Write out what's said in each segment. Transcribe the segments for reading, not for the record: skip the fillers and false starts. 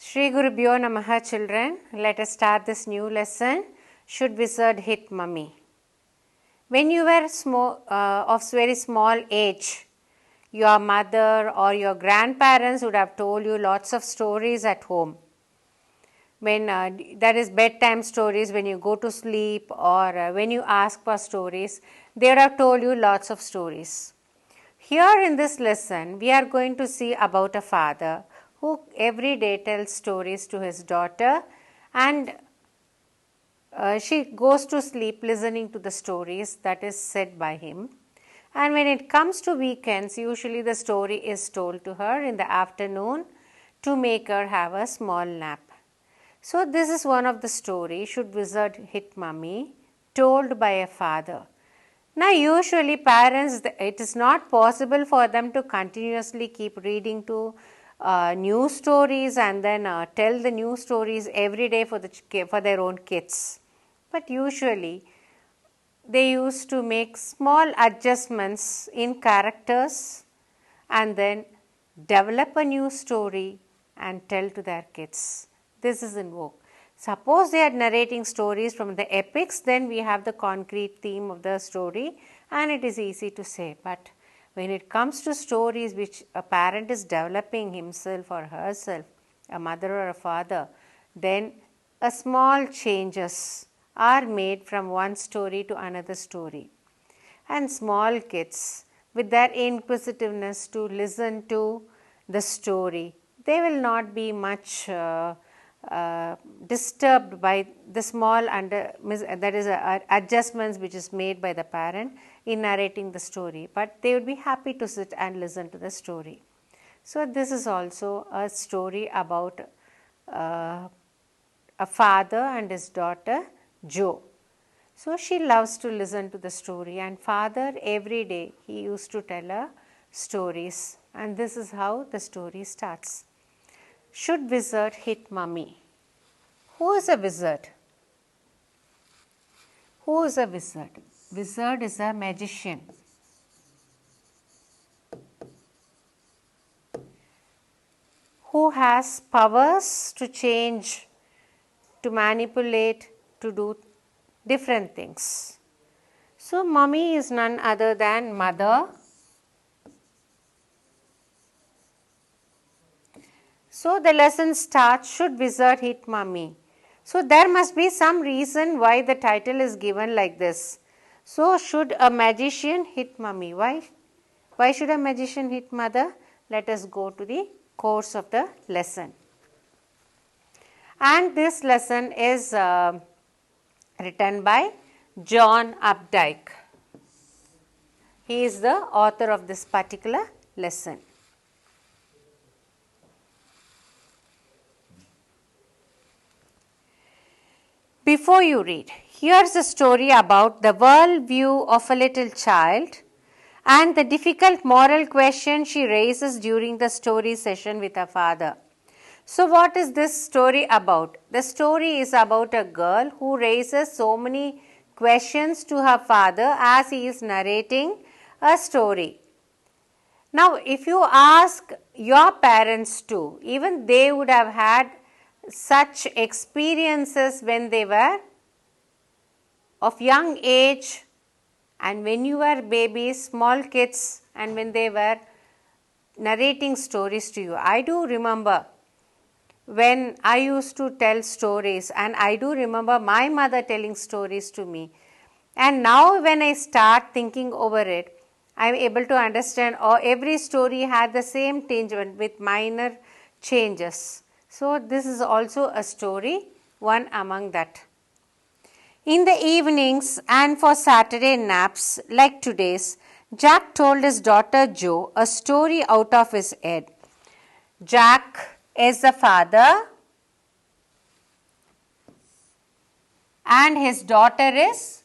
Shri Gurubhyo Namaha, children. Let us start this new lesson. Should wizard hit mummy? When you were of very small age, your mother or your grandparents would have told you lots of stories at home. When that is bedtime stories, when you go to sleep or when you ask for stories, they would have told you lots of stories. Here in this lesson, we are going to see about a father who every day tells stories to his daughter, and she goes to sleep listening to the stories that is said by him. And when it comes to weekends, usually the story is told to her in the afternoon to make her have a small nap. So this is one of the stories, Should Wizard Hit Mummy, told by a father. Now usually parents, it is not possible for them to continuously keep reading to new stories and then tell the new stories every day for their own kids. But usually they used to make small adjustments in characters and then develop a new story and tell to their kids. This is in vogue. Suppose they are narrating stories from the epics, then we have the concrete theme of the story and it is easy to say. But when it comes to stories which a parent is developing himself or herself, a mother or a father, then a small changes are made from one story to another story. And small kids, with their inquisitiveness to listen to the story, they will not be much disturbed by the small adjustments which is made by the parent in narrating the story, but they would be happy to sit and listen to the story. So this is also a story about a father and his daughter Jo. So she loves to listen to the story, and father every day he used to tell her stories, and this is how the story starts. Should wizard hit mummy? Who is a wizard? Who is a wizard? Wizard is a magician. Who has powers to change, to manipulate, to do different things. So mummy is none other than mother. So the lesson starts, should wizard hit mummy? So there must be some reason why the title is given like this. So should a magician hit mummy? Why? Why should a magician hit mother? Let us go to the course of the lesson. And this lesson is written by John Updike. He is the author of this particular lesson. Before you read, here's a story about the world view of a little child and the difficult moral question she raises during the story session with her father. So what is this story about? The story is about a girl who raises so many questions to her father as he is narrating a story. Now if you ask your parents too, even they would have had such experiences when they were of young age and when you were babies, small kids, and when they were narrating stories to you. I do remember when I used to tell stories, and I do remember my mother telling stories to me. And now when I start thinking over it, I am able to understand every story had the same tinge with minor changes. So this is also a story, one among that. In the evenings and for Saturday naps like today's, Jack told his daughter Jo a story out of his head. Jack is the father and his daughter is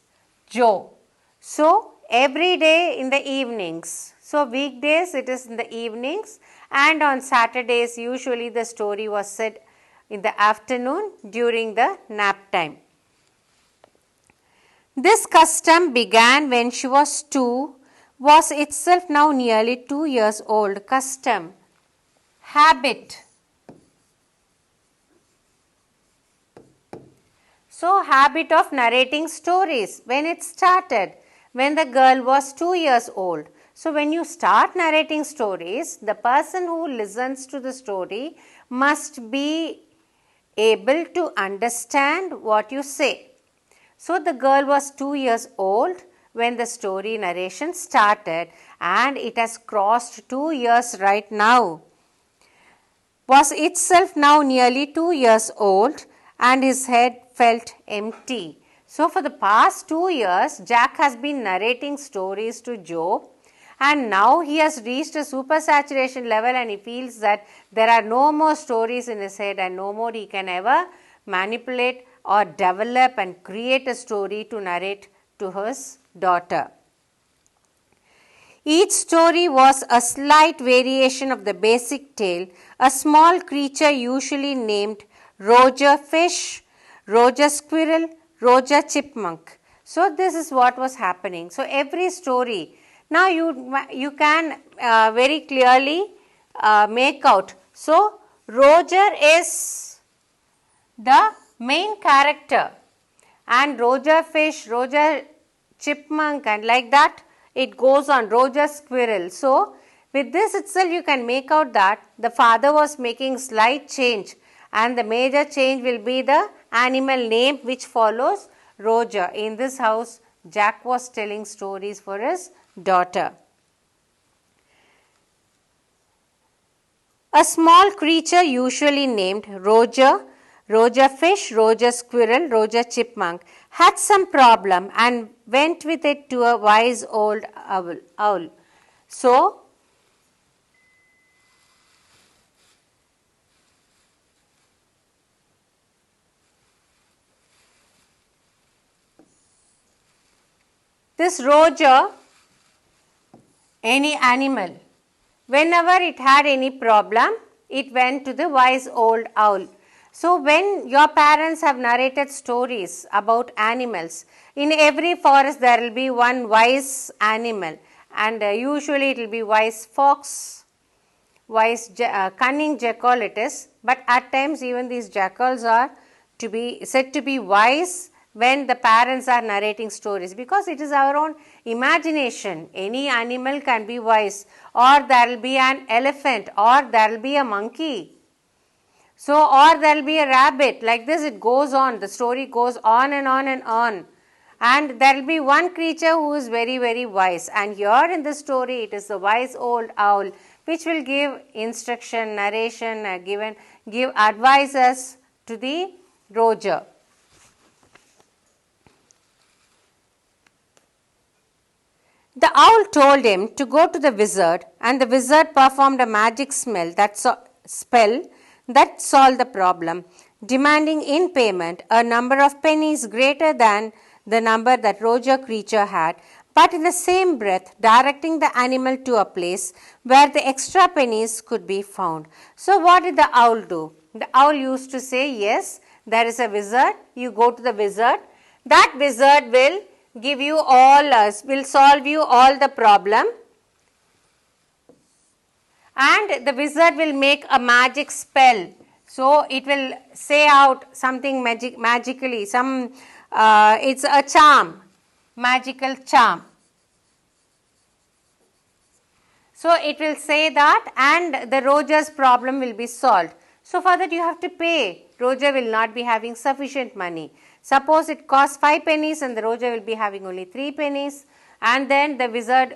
Jo. So every day in the evenings, so weekdays it is in the evenings, and on Saturdays usually the story was said in the afternoon during the nap time. This custom began when she was 2, was itself now nearly 2 years old. Custom, habit. So, habit of narrating stories when it started, when the girl was 2 years old. So, when you start narrating stories, the person who listens to the story must be able to understand what you say. So, the girl was 2 years old when the story narration started, and it has crossed 2 years right now. Was itself now nearly 2 years old, and his head felt empty. So, for the past 2 years, Jack has been narrating stories to Joe, and now he has reached a supersaturation level and he feels that there are no more stories in his head and no more he can ever manipulate or develop and create a story to narrate to his daughter. Each story was a slight variation of the basic tale, a small creature usually named Roger Fish, Roger Squirrel, Roger Chipmunk. So, this is what was happening. So, every story, now you can very clearly make out. So, Roger is the main character, and Roger Fish, Roger Chipmunk, and like that it goes on, Roger Squirrel. So, with this itself you can make out that the father was making slight change, and the major change will be the animal name which follows Roger. In this house, Jack was telling stories for his daughter. A small creature usually named Roger, Roger Fish, Roger Squirrel, Roger Chipmunk had some problem and went with it to a wise old owl. So, this Roger, any animal, whenever it had any problem, it went to the wise old owl. So, when your parents have narrated stories about animals, in every forest there will be one wise animal, and usually it will be wise fox, wise cunning jackal it is, but at times even these jackals are to be said to be wise when the parents are narrating stories, because it is our own imagination. Any animal can be wise, or there will be an elephant, or there will be a monkey. So, or there will be a rabbit, like this it goes on, the story goes on and on and on. And there will be one creature who is very, very wise, and here in the story it is the wise old owl which will give instruction, narration, give advices to the Roger. The owl told him to go to the wizard, and the wizard performed a magic spell that solved the problem, demanding in payment a number of pennies greater than the number that Roger creature had, but in the same breath directing the animal to a place where the extra pennies could be found. So, what did the owl do? The owl used to say, yes, there is a wizard, you go to the wizard, that wizard will give you will solve you all the problem, and the wizard will make a magic spell. So, it will say out something magically, it's a charm, magical charm. So, it will say that, and the Roger's problem will be solved. So, for that you have to pay. Roger will not be having sufficient money. Suppose it costs 5 pennies and the Roger will be having only 3 pennies, and then the wizard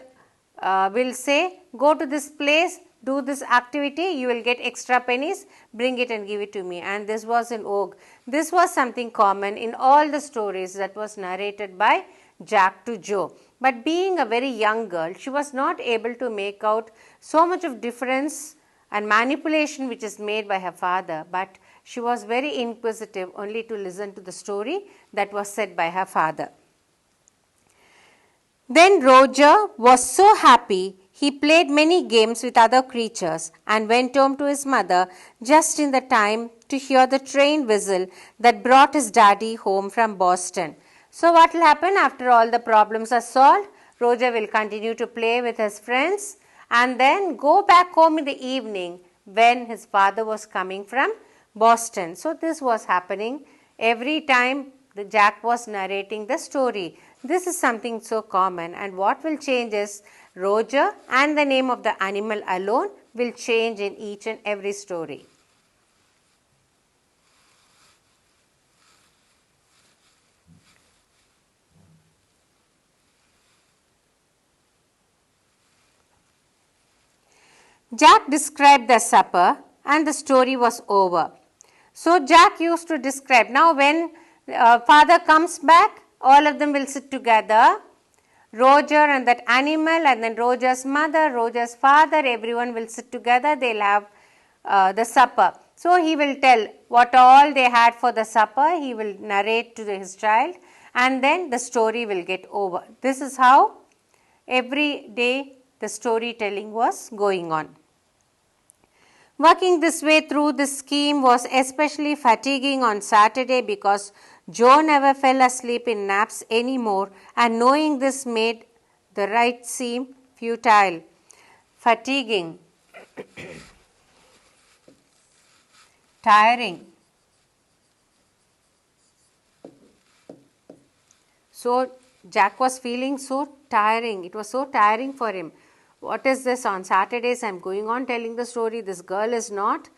will say, go to this place, do this activity, you will get extra pennies, bring it and give it to me. And this was an oath. This was something common in all the stories that was narrated by Jack to Joe. But being a very young girl, she was not able to make out so much of difference and manipulation which is made by her father, but she was very inquisitive only to listen to the story that was said by her father. Then Roger was so happy, he played many games with other creatures and went home to his mother just in the time to hear the train whistle that brought his daddy home from Boston. So what will happen after all the problems are solved? Roger will continue to play with his friends and then go back home in the evening when his father was coming from Boston. So this was happening every time The Jack was narrating the story. This is something so common, and what will change is Roger and the name of the animal alone will change in each and every story. Jack described the supper and the story was over. So Jack used to describe. Now when father comes back, all of them will sit together. Roger and that animal, and then Roger's mother, Roger's father, everyone will sit together. They'll have the supper. So he will tell what all they had for the supper. He will narrate to his child, and then the story will get over. This is how every day the storytelling was going on. Working this way through this scheme was especially fatiguing on Saturday because Joe never fell asleep in naps anymore, and knowing this made the rite seem futile. Fatiguing, tiring. So Jack was feeling so tiring. It was so tiring for him. What is this? On Saturdays I am going on telling the story. This girl is not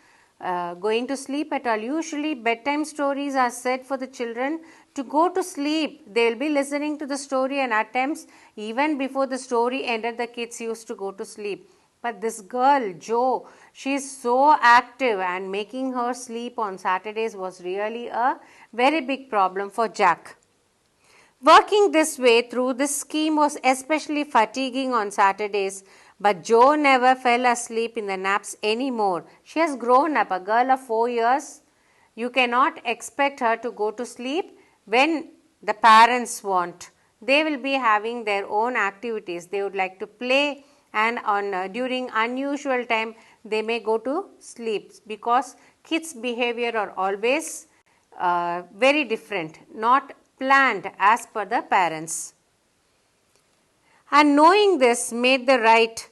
going to sleep at all. Usually bedtime stories are said for the children to go to sleep. They will be listening to the story, and at times even before the story ended the kids used to go to sleep. But this girl, Jo, she is so active, and making her sleep on Saturdays was really a very big problem for Jack. Working this way through this scheme was especially fatiguing on Saturdays, but Jo never fell asleep in the naps anymore. She has grown up, a girl of 4 years. You cannot expect her to go to sleep when the parents want. They will be having their own activities. They would like to play, and during unusual time they may go to sleep, because kids' behavior are always very different, not planned as per the parents. And knowing this made the rite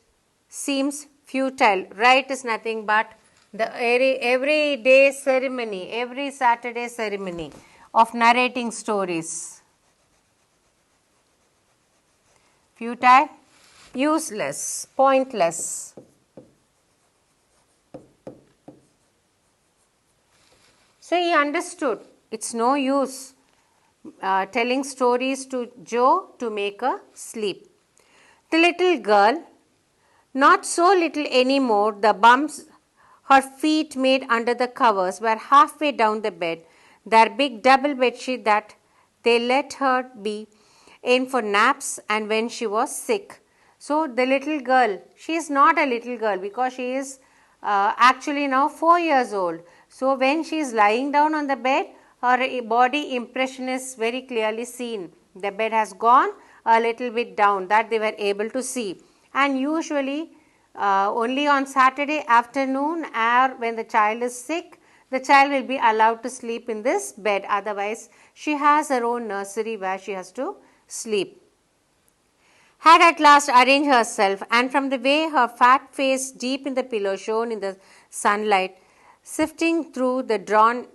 seems futile. Rite is nothing but the everyday ceremony, every Saturday ceremony of narrating stories. Futile, useless, pointless. So he understood it's no use telling stories to Jo to make her sleep. The little girl, not so little anymore, the bumps her feet made under the covers were halfway down the bed, their big double bedsheet that they let her be in for naps and when she was sick. So the little girl, she is not a little girl because she is actually now 4 years old. So when she is lying down on the bed, her body impression is very clearly seen. The bed has gone a little bit down, that they were able to see. And usually only on Saturday afternoon, or when the child is sick, the child will be allowed to sleep in this bed. Otherwise, she has her own nursery where she has to sleep. Had at last arranged herself, and from the way her fat face deep in the pillow shone in the sunlight, sifting through the drawn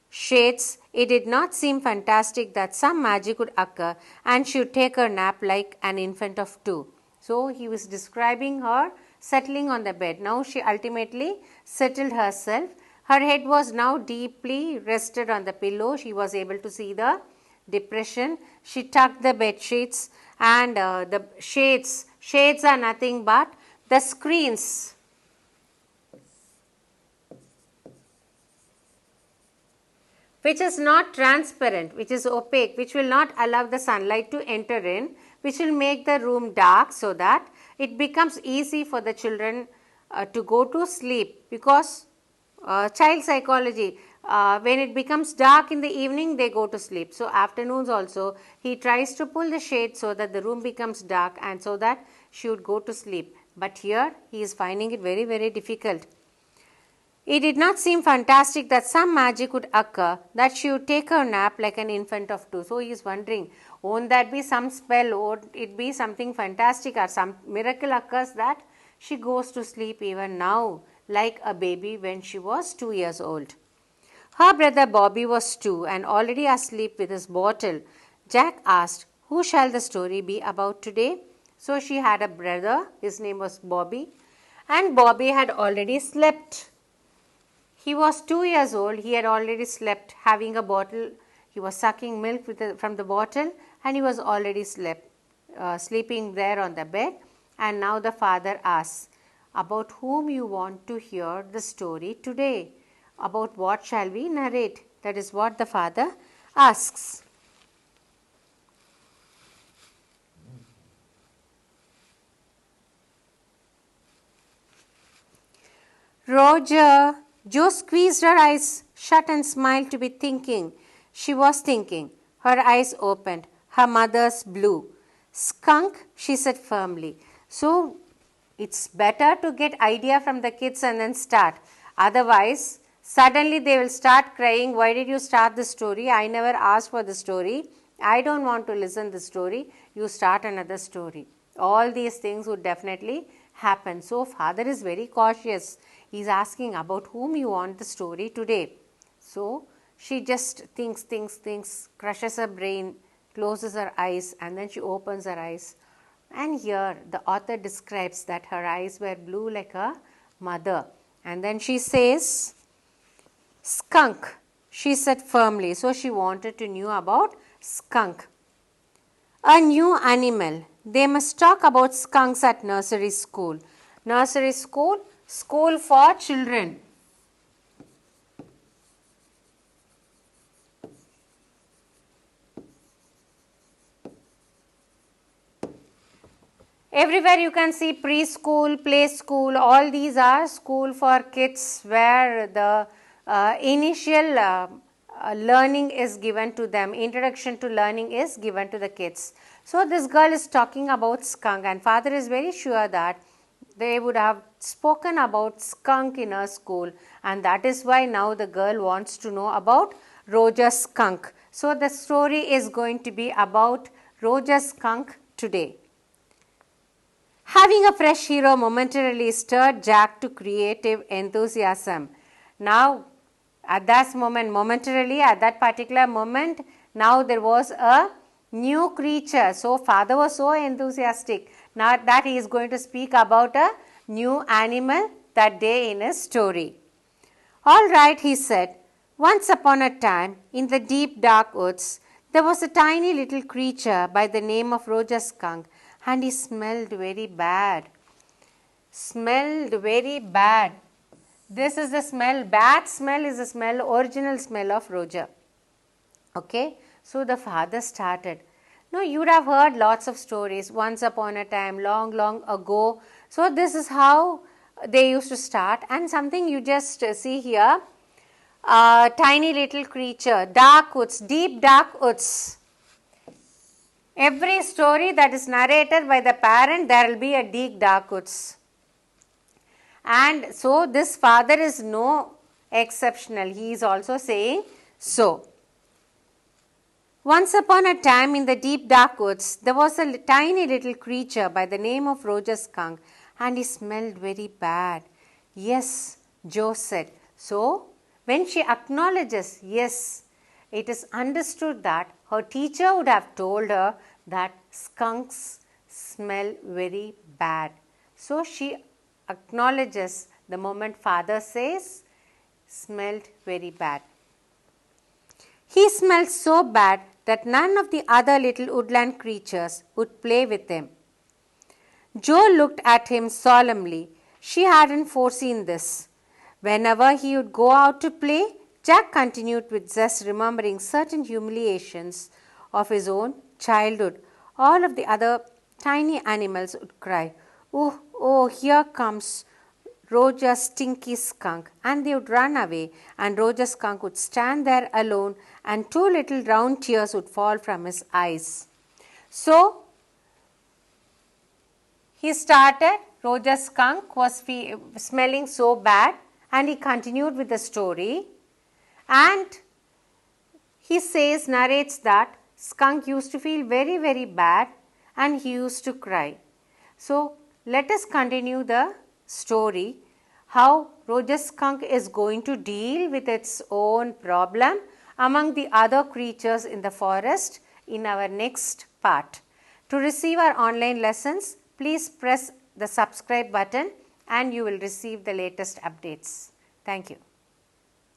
shades, it did not seem fantastic that some magic would occur and she would take her nap like an infant of 2. So he was describing her settling on the bed. Now she ultimately settled herself. Her head was now deeply rested on the pillow. She was able to see the depression. She tucked the bed sheets, and the shades are nothing but the screens which is not transparent, which is opaque, which will not allow the sunlight to enter in, which will make the room dark so that it becomes easy for the children to go to sleep, because child psychology, when it becomes dark in the evening, they go to sleep. So afternoons also, he tries to pull the shade so that the room becomes dark and so that she would go to sleep. But here, he is finding it very, very difficult. It did not seem fantastic that some magic would occur, that she would take her nap like an infant of 2. So he is wondering, won't that be some spell, won't it be something fantastic, or some miracle occurs that she goes to sleep even now like a baby when she was 2 years old. Her brother Bobby was 2 and already asleep with his bottle. Jack asked, "Who shall the story be about today?" So she had a brother, his name was Bobby, and Bobby had already slept. He was 2 years old, he had already slept, having a bottle. He was sucking milk from the bottle and he was already sleeping there on the bed. And now the father asks, "About whom you want to hear the story today? About what shall we narrate?" That is what the father asks. Jo squeezed her eyes shut and smiled to be thinking. She was thinking. Her eyes opened. Her mother's blue. "Skunk," she said firmly. So, it's better to get idea from the kids and then start. Otherwise, suddenly they will start crying, "Why did you start the story? I never asked for the story. I don't want to listen the story. You start another story." All these things would definitely happen. So, father is very cautious. He is asking, "About whom you want the story today?" So, she just thinks, crushes her brain, closes her eyes, and then she opens her eyes. And here the author describes that her eyes were blue like a mother. And then she says, "Skunk," she said firmly. So she wanted to know about skunk. A new animal. They must talk about skunks at nursery school. Nursery school, school for children. Everywhere you can see preschool, play school, all these are school for kids where the initial learning is given to them, introduction to learning is given to the kids. So this girl is talking about skunk and father is very sure that they would have spoken about skunk in her school, and that is why now the girl wants to know about Roger's skunk. So the story is going to be about Roger's skunk today. Having a fresh hero momentarily stirred Jack to creative enthusiasm. Now, at that moment, momentarily, at that particular moment, now there was a new creature. So, father was so enthusiastic. Now that he is going to speak about a new animal that day in his story. "All right," he said. "Once upon a time, in the deep dark woods, there was a tiny little creature by the name of Roger Skunk. And he smelled very bad." Smelled very bad. This is the smell. Bad smell is the smell, original smell of Roger. Okay. So the father started. Now you would have heard lots of stories. Once upon a time, long, long ago. So this is how they used to start. And something you just see here. Tiny little creature. Dark woods. Deep dark woods. Every story that is narrated by the parent, there will be a deep dark woods. And so this father is no exceptional. He is also saying so. Once upon a time in the deep dark woods, there was a tiny little creature by the name of Roger Skunk, and he smelled very bad. "Yes," Jo said. So when she acknowledges, yes, it is understood that her teacher would have told her that skunks smell very bad. So she acknowledges the moment father says, smelled very bad. He smelled so bad that none of the other little woodland creatures would play with him. Jo looked at him solemnly. She hadn't foreseen this. Whenever he would go out to play, Jack continued with zest, remembering certain humiliations of his own childhood. All of the other tiny animals would cry, "Oh, oh, here comes Roger's stinky skunk," and they would run away, and Roger Skunk would stand there alone, and 2 little round tears would fall from his eyes. So, he started, Roger Skunk was smelling so bad, and he continued with the story. And he says, narrates that skunk used to feel very, very bad and he used to cry. So let us continue the story. how Roger skunk is going to deal with its own problem among the other creatures in the forest in our next part. To receive our online lessons, please press the subscribe button and you will receive the latest updates. Thank you.